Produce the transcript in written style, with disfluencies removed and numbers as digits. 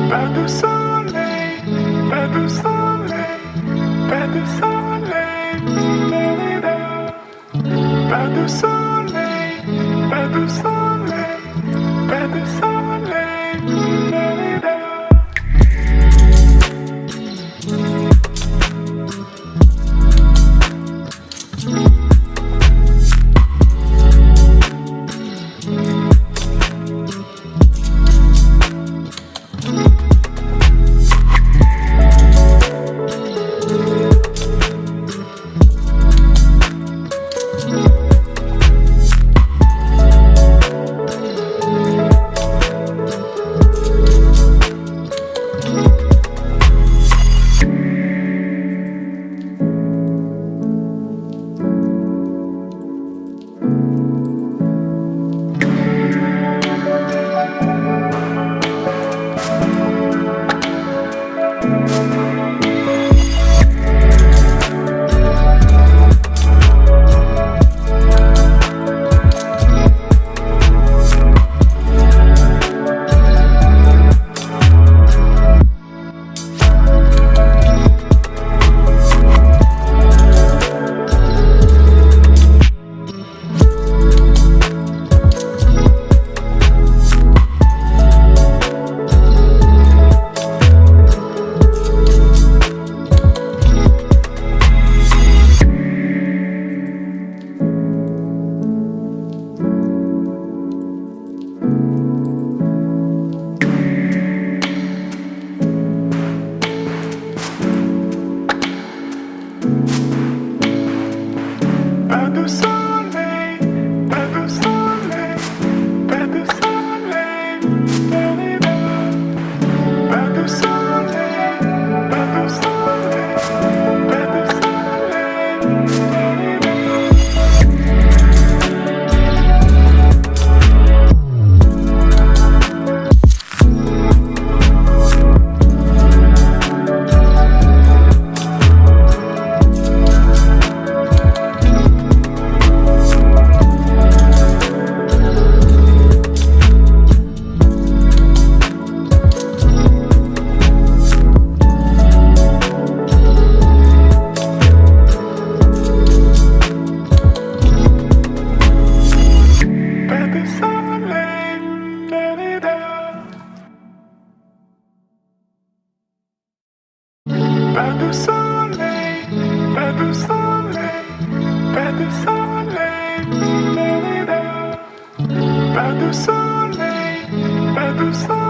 Pas de soleil, pas de soleil, pas de soleil, pas de soleil, pas de soleil, pas de soleil, pas de soleil, pas de soleil, pas de soleil, pas de soleil, pas de soleil, pas de Pas de soleil, pas de soleil, pas de soleil, pas de soleil, pas de soleil.